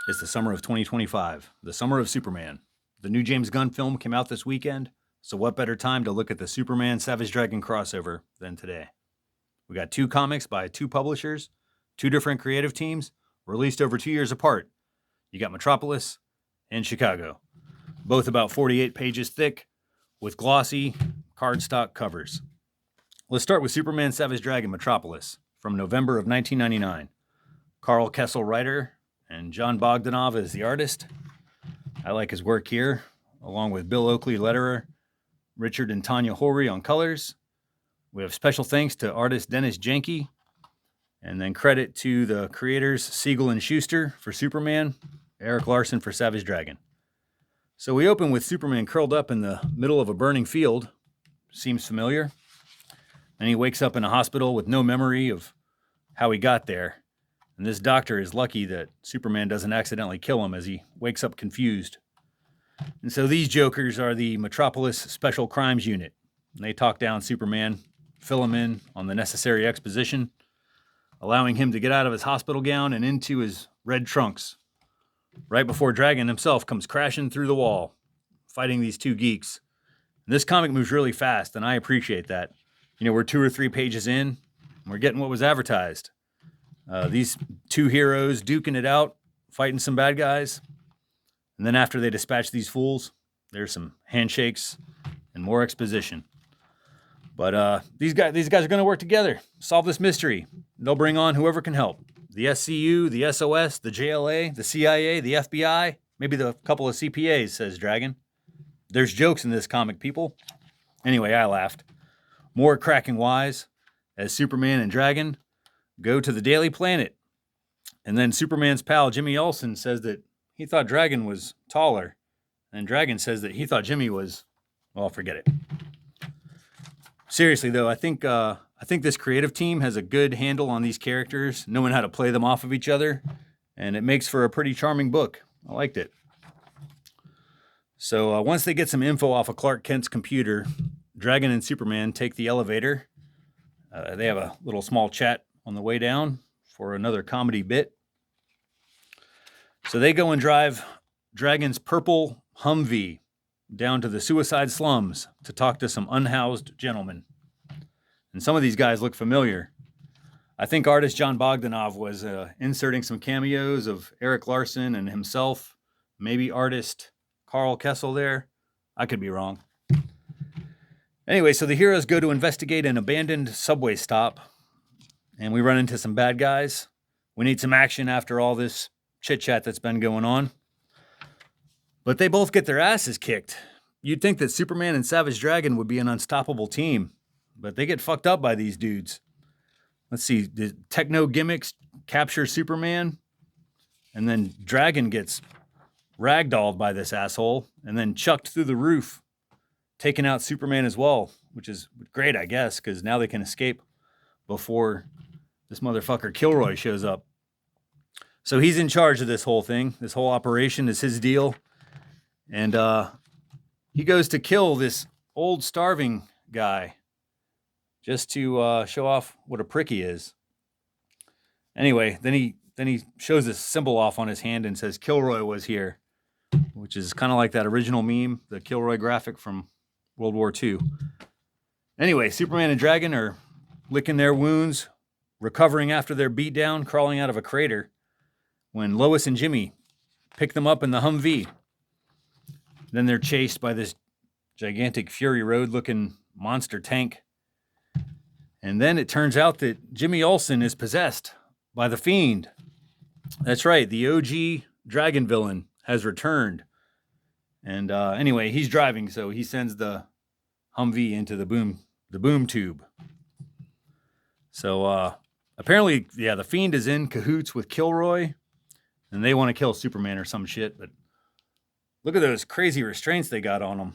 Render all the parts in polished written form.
It's the summer of 2025, the summer of Superman. The new James Gunn film came out this weekend, so what better time to look at the Superman Savage Dragon crossover than today? We got two comics by two publishers, two different creative teams, released over 2 years apart. You got Metropolis and Chicago, both about 48 pages thick, with glossy cardstock covers. Let's start with Superman Savage Dragon Metropolis from November of 1999. Carl Kessel writer and John Bogdanov is the artist. I like his work here, along with Bill Oakley letterer, Richard and Tanya Horry on colors. We have special thanks to artist Dennis Janke, and then credit to the creators Siegel and Schuster for Superman, Eric Larson for Savage Dragon. So we open with Superman curled up in the middle of a burning field. Seems familiar. And he wakes up in a hospital with no memory of how he got there. And this doctor is lucky that Superman doesn't accidentally kill him as he wakes up confused. And so these jokers are the Metropolis Special Crimes Unit. And they talk down Superman, fill him in on the necessary exposition, allowing him to get out of his hospital gown and into his red trunks, right before Dragon himself comes crashing through the wall, fighting these two geeks. And this comic moves really fast, and I appreciate that. You know, we're 2 or 3 pages in, and we're getting what was advertised. These two heroes duking it out, fighting some bad guys. And then after they dispatch these fools, there's some handshakes and more exposition. But these guys are going to work together, solve this mystery. They'll bring on whoever can help. The SCU, the SOS, the JLA, the CIA, the FBI, maybe the couple of CPAs, says Dragon. There's jokes in this comic, people. Anyway, I laughed. More cracking wise as Superman and Dragon go to the Daily Planet. And then Superman's pal Jimmy Olsen says that he thought Dragon was taller. And Dragon says that he thought Jimmy was, well, forget it. Seriously, though, I think this creative team has a good handle on these characters, knowing how to play them off of each other. And it makes for a pretty charming book. I liked it. So once they get some info off of Clark Kent's computer, Dragon and Superman take the elevator. They have a little small chat on the way down for another comedy bit. So they go and drive Dragon's purple Humvee down to the suicide slums to talk to some unhoused gentlemen. And some of these guys look familiar. I think artist John Bogdanov was inserting some cameos of Eric Larson and himself, maybe artist Carl Kessel there. I could be wrong. Anyway, so the heroes go to investigate an abandoned subway stop, and we run into some bad guys. We need some action after all this chit-chat that's been going on. But they both get their asses kicked. You'd think that Superman and Savage Dragon would be an unstoppable team, but they get fucked up by these dudes. Let's see, the techno gimmicks capture Superman, and then Dragon gets ragdolled by this asshole, and then chucked through the roof, taking out Superman as well, which is great, I guess, because now they can escape before this motherfucker Kilroy shows up. So he's in charge of this whole thing. This whole operation is his deal. And he goes to kill this old starving guy just to show off what a prick he is. Anyway, then he shows this symbol off on his hand and says Kilroy was here, which is kind of like that original meme, the Kilroy graphic from World War II. Anyway, Superman and Dragon are licking their wounds, recovering after their beatdown, crawling out of a crater, when Lois and Jimmy pick them up in the Humvee. Then they're chased by this gigantic Fury Road-looking monster tank. And then it turns out that Jimmy Olsen is possessed by the Fiend. That's right, the OG Dragon villain has returned. And anyway, he's driving, so he sends the Humvee into the boom tube. So apparently, yeah, the Fiend is in cahoots with Kilroy, and they want to kill Superman or some shit. But look at those crazy restraints they got on him.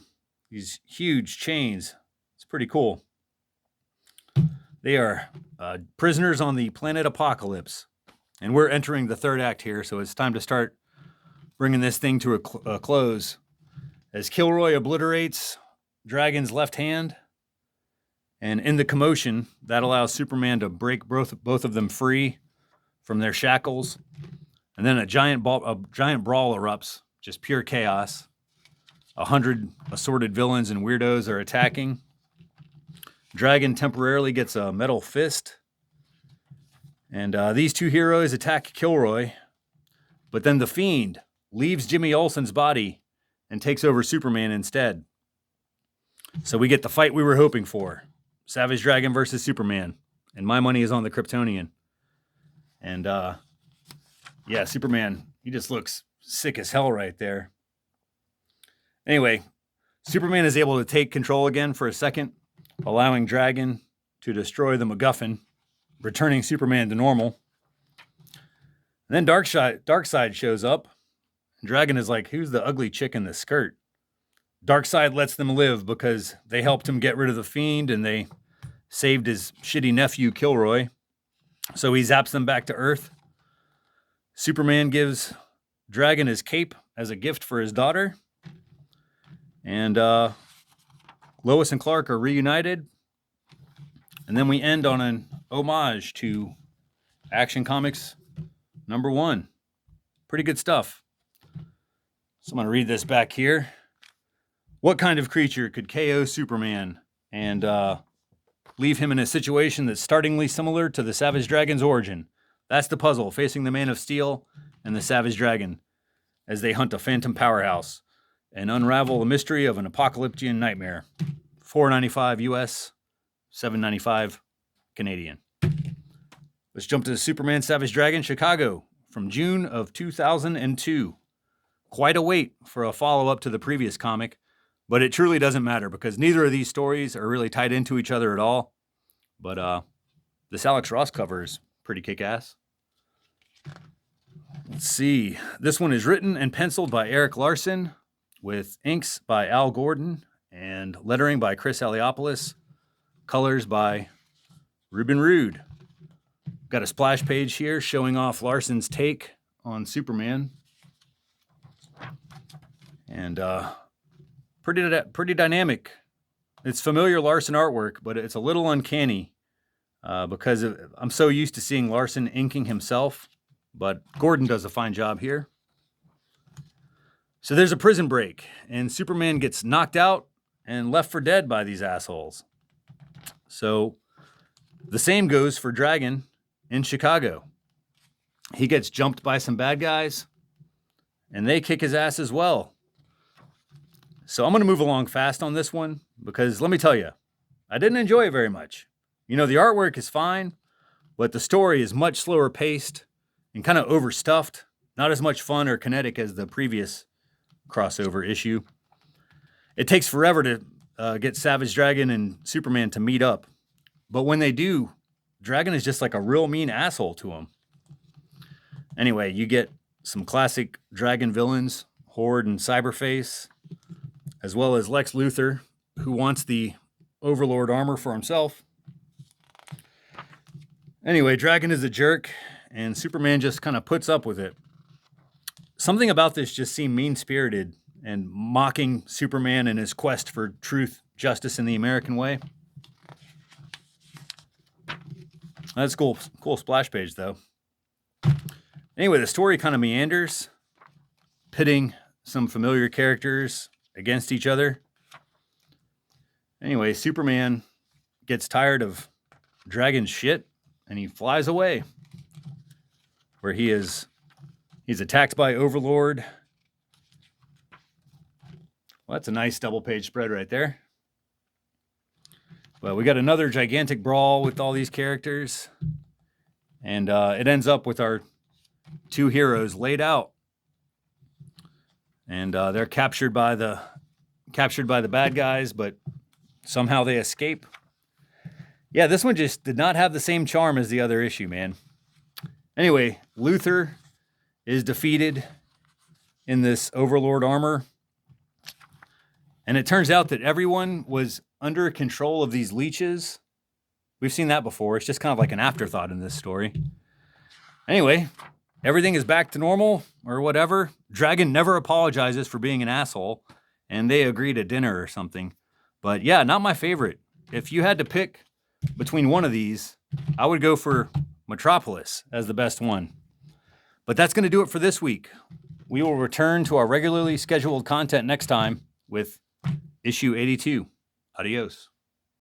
These huge chains. It's pretty cool. They are prisoners on the planet Apocalypse. And we're entering the third act here, so it's time to start bringing this thing to a close. As Kilroy obliterates Dragon's left hand, and in the commotion, that allows Superman to break both of them free from their shackles. And then a giant brawl erupts, just pure chaos. 100 assorted villains and weirdos are attacking. Dragon temporarily gets a metal fist. And these two heroes attack Kilroy. But then the Fiend leaves Jimmy Olsen's body and takes over Superman instead. So we get the fight we were hoping for. Savage Dragon versus Superman. And my money is on the Kryptonian. And yeah, Superman, he just looks sick as hell right there. Anyway, Superman is able to take control again for a second, allowing Dragon to destroy the MacGuffin, returning Superman to normal. And then Darkseid shows up. Dragon is like, who's the ugly chick in the skirt? Darkseid lets them live because they helped him get rid of the Fiend and they saved his shitty nephew Kilroy. So he zaps them back to Earth. Superman gives Dragon his cape as a gift for his daughter. And Lois and Clark are reunited. And then we end on an homage to Action Comics #1. Pretty good stuff. So I'm going to read this back here. What kind of creature could KO Superman and leave him in a situation that's startlingly similar to the Savage Dragon's origin? That's the puzzle facing the Man of Steel and the Savage Dragon as they hunt a phantom powerhouse and unravel the mystery of an apocalyptic nightmare. $4.95 US, $7.95 Canadian. Let's jump to Superman Savage Dragon Chicago from June of 2002. Quite a wait for a follow-up to the previous comic, but it truly doesn't matter because neither of these stories are really tied into each other at all. But this Alex Ross cover is pretty kick-ass. Let's see. This one is written and penciled by Eric Larson with inks by Al Gordon and lettering by Chris Eliopoulos. Colors by Ruben Rude. Got a splash page here showing off Larson's take on Superman. And pretty dynamic. It's familiar Larson artwork, but it's a little uncanny because I'm so used to seeing Larson inking himself. But Gordon does a fine job here. So there's a prison break, and Superman gets knocked out and left for dead by these assholes. So the same goes for Dragon in Chicago. He gets jumped by some bad guys, and they kick his ass as well. So I'm going to move along fast on this one because let me tell you, I didn't enjoy it very much. You know, the artwork is fine, but the story is much slower paced and kind of overstuffed. Not as much fun or kinetic as the previous crossover issue. It takes forever to get Savage Dragon and Superman to meet up. But when they do, Dragon is just like a real mean asshole to him. Anyway, you get some classic Dragon villains, Horde and Cyberface, as well as Lex Luthor, who wants the Overlord armor for himself. Anyway, Dragon is a jerk, and Superman just kind of puts up with it. Something about this just seemed mean-spirited and mocking Superman and his quest for truth, justice, and the American way. That's cool splash page, though. Anyway, the story kind of meanders, pitting some familiar characters against each other. Anyway, Superman gets tired of Dragon's shit, and he flies away, where he's attacked by Overlord. Well, that's a nice double-page spread right there. Well, we got another gigantic brawl with all these characters. And it ends up with our two heroes laid out. And they're captured by the bad guys, but somehow they escape. Yeah, this one just did not have the same charm as the other issue, man. Anyway, Luthor is defeated in this Overlord armor. And it turns out that everyone was under control of these leeches. We've seen that before. It's just kind of like an afterthought in this story. Anyway, everything is back to normal or whatever. Dragon never apologizes for being an asshole, and they agree to dinner or something. But yeah, not my favorite. If you had to pick between one of these, I would go for Metropolis as the best one. But that's going to do it for this week. We will return to our regularly scheduled content next time with issue 82. Adios.